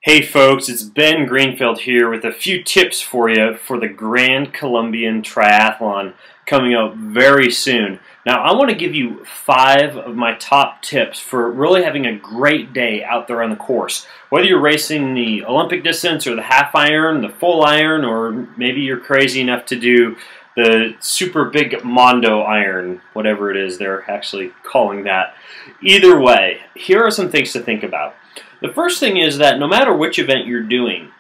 Hey folks, it's Ben Greenfield here with a few tips for you for the Grand Colombian Triathlon coming up very soon. Now I want to give you 5 of my top tips for really having a great day out there on the course. Whether you're racing the Olympic distance or the half iron, the full iron, or maybe you're crazy enough to do the super big Mondo iron, whatever it is they're actually calling that. Either way, here are some things to think about. The first thing is that no matter which event you're doing,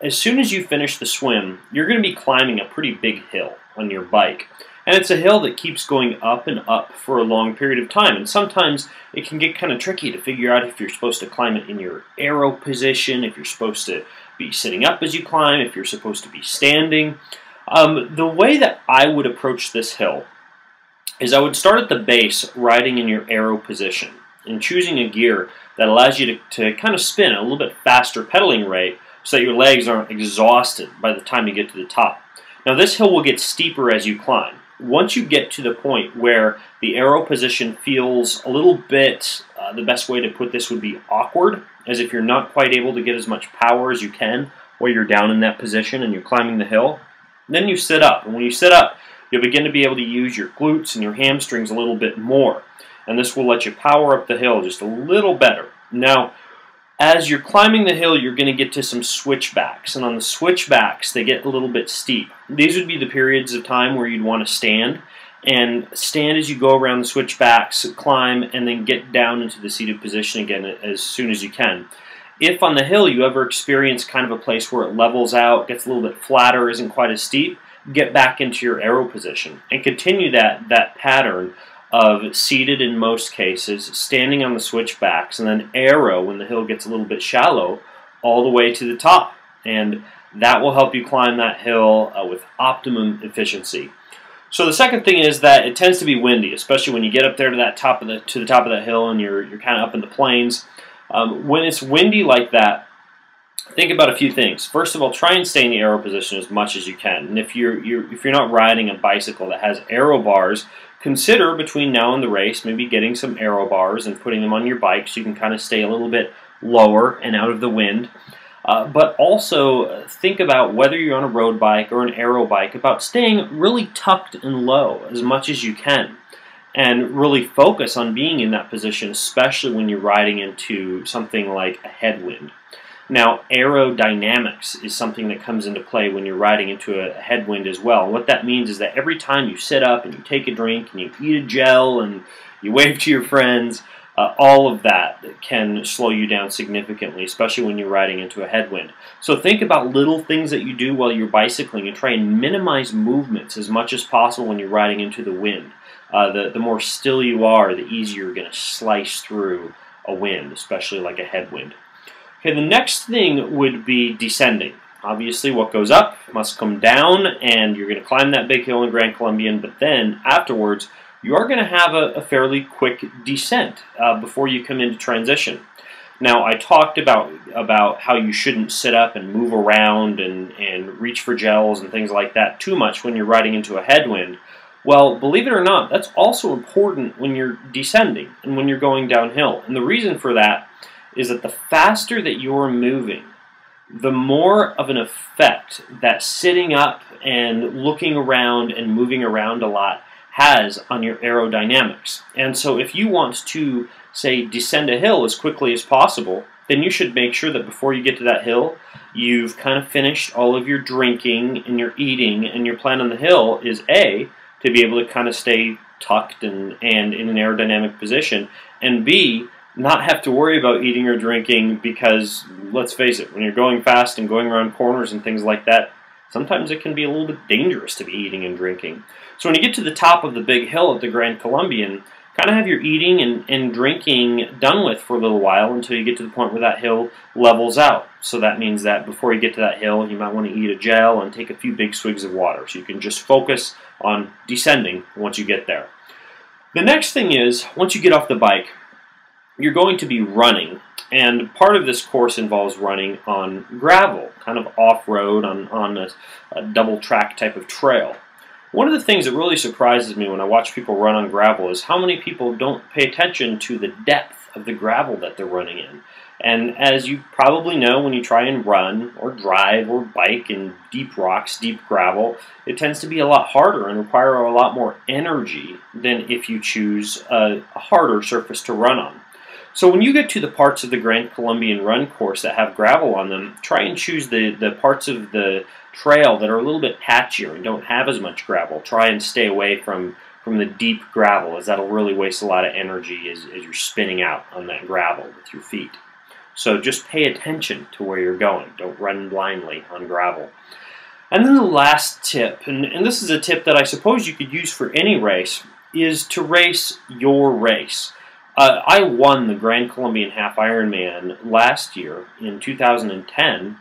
as soon as you finish the swim, you're going to be climbing a pretty big hill on your bike. And it's a hill that keeps going up and up for a long period of time. And sometimes it can get kind of tricky to figure out if you're supposed to climb it in your aero position, if you're supposed to be sitting up as you climb, if you're supposed to be standing. The way that I would approach this hill is I would start at the base riding in your aero position and choosing a gear that allows you to kind of spin at a little bit faster pedaling rate so that your legs aren't exhausted by the time you get to the top. Now this hill will get steeper as you climb. Once you get to the point where the aero position feels a little bit, the best way to put this would be awkward, as if you're not quite able to get as much power as you can while you're down in that position and you're climbing the hill, then you sit up. And when you sit up, you'll begin to be able to use your glutes and your hamstrings a little bit more. And this will let you power up the hill just a little better. Now, as you're climbing the hill, you're going to get to some switchbacks. And on the switchbacks, they get a little bit steep. These would be the periods of time where you'd want to stand. And stand as you go around the switchbacks, climb, and then get down into the seated position again as soon as you can. If on the hill you ever experience kind of a place where it levels out, gets a little bit flatter, isn't quite as steep, get back into your aero position and continue that pattern of seated in most cases, standing on the switchbacks, and then aero when the hill gets a little bit shallow all the way to the top. And that will help you climb that hill with optimum efficiency. So the second thing is that it tends to be windy, especially when you get up there to the top of that hill and you're kind of up in the plains. When it's windy like that, think about a few things. First of all, try and stay in the aero position as much as you can. And if you're not riding a bicycle that has aero bars, consider between now and the race maybe getting some aero bars and putting them on your bike so you can kind of stay a little bit lower and out of the wind. But also think about whether you're on a road bike or an aero bike, about staying really tucked and low as much as you can. And really focus on being in that position, especially when you're riding into something like a headwind. Now, aerodynamics is something that comes into play when you're riding into a headwind as well. What that means is that every time you sit up and you take a drink and you eat a gel and you wave to your friends, all of that can slow you down significantly, especially when you're riding into a headwind. So think about little things that you do while you're bicycling and try and minimize movements as much as possible when you're riding into the wind. The more still you are, the easier you're going to slice through a wind, especially like a headwind. Okay, the next thing would be descending. Obviously, what goes up must come down, and you're going to climb that big hill in Grand Colombian, but then afterwards, you are going to have a fairly quick descent before you come into transition. Now, I talked about how you shouldn't sit up and move around and reach for gels and things like that too much when you're riding into a headwind. Well, believe it or not, that's also important when you're descending and when you're going downhill. And the reason for that is that the faster that you're moving, the more of an effect that sitting up and looking around and moving around a lot has on your aerodynamics. And so if you want to, say, descend a hill as quickly as possible, then you should make sure that before you get to that hill, you've kind of finished all of your drinking and your eating, and your plan on the hill is A, to be able to kind of stay tucked and in an aerodynamic position, and B, not have to worry about eating or drinking, because let's face it, when you're going fast and going around corners and things like that, sometimes it can be a little bit dangerous to be eating and drinking. So when you get to the top of the big hill at the Grand Colombian, kind of have your eating and drinking done with for a little while until you get to the point where that hill levels out. So that means that before you get to that hill, you might want to eat a gel and take a few big swigs of water, so you can just focus on descending once you get there. The next thing is, once you get off the bike, you're going to be running, and part of this course involves running on gravel, kind of off-road on a double track type of trail. One of the things that really surprises me when I watch people run on gravel is how many people don't pay attention to the depth of the gravel that they're running in. And as you probably know, when you try and run or drive or bike in deep rocks, deep gravel, it tends to be a lot harder and require a lot more energy than if you choose a harder surface to run on. So when you get to the parts of the Grand Colombian Run course that have gravel on them, try and choose the parts of the trail that are a little bit patchier and don't have as much gravel. Try and stay away from the deep gravel, as that'll really waste a lot of energy as you're spinning out on that gravel with your feet. So just pay attention to where you're going. Don't run blindly on gravel. And then the last tip, and this is a tip that I suppose you could use for any race, is to race your race. I won the Grand Colombian Half Ironman last year in 2010,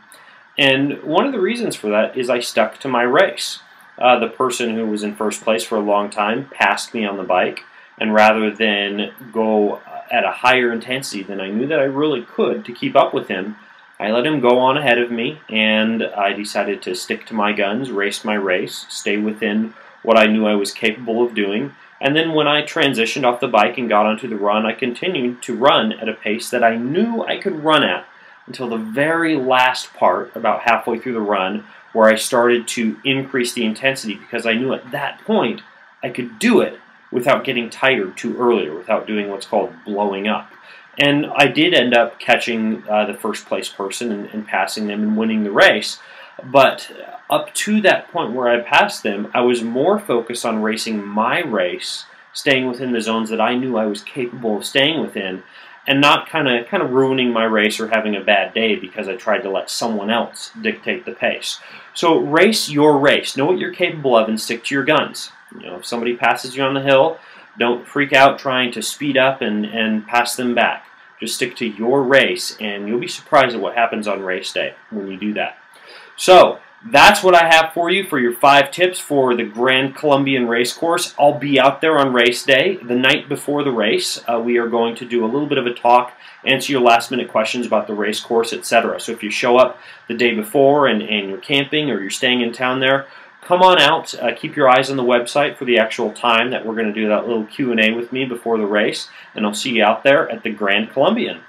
and one of the reasons for that is I stuck to my race. The person who was in first place for a long time passed me on the bike, and rather than go at a higher intensity than I knew that I really could to keep up with him, I let him go on ahead of me, and I decided to stick to my guns, race my race, stay within what I knew I was capable of doing. And then when I transitioned off the bike and got onto the run, I continued to run at a pace that I knew I could run at until the very last part, about halfway through the run, where I started to increase the intensity because I knew at that point I could do it without getting tired too early, or without doing what's called blowing up. And I did end up catching the first place person and passing them and winning the race. But up to that point where I passed them, I was more focused on racing my race, staying within the zones that I knew I was capable of staying within, and not kind of ruining my race or having a bad day because I tried to let someone else dictate the pace. So race your race. Know what you're capable of and stick to your guns. You know, if somebody passes you on the hill, don't freak out trying to speed up and pass them back. Just stick to your race, and you'll be surprised at what happens on race day when you do that. So that's what I have for you for your 5 tips for the Grand Colombian Race Course. I'll be out there on race day, the night before the race. We are going to do a little bit of a talk, answer your last-minute questions about the race course, etc. So if you show up the day before and you're camping or you're staying in town there, come on out. Keep your eyes on the website for the actual time that we're going to do that little Q&A with me before the race, and I'll see you out there at the Grand Colombian.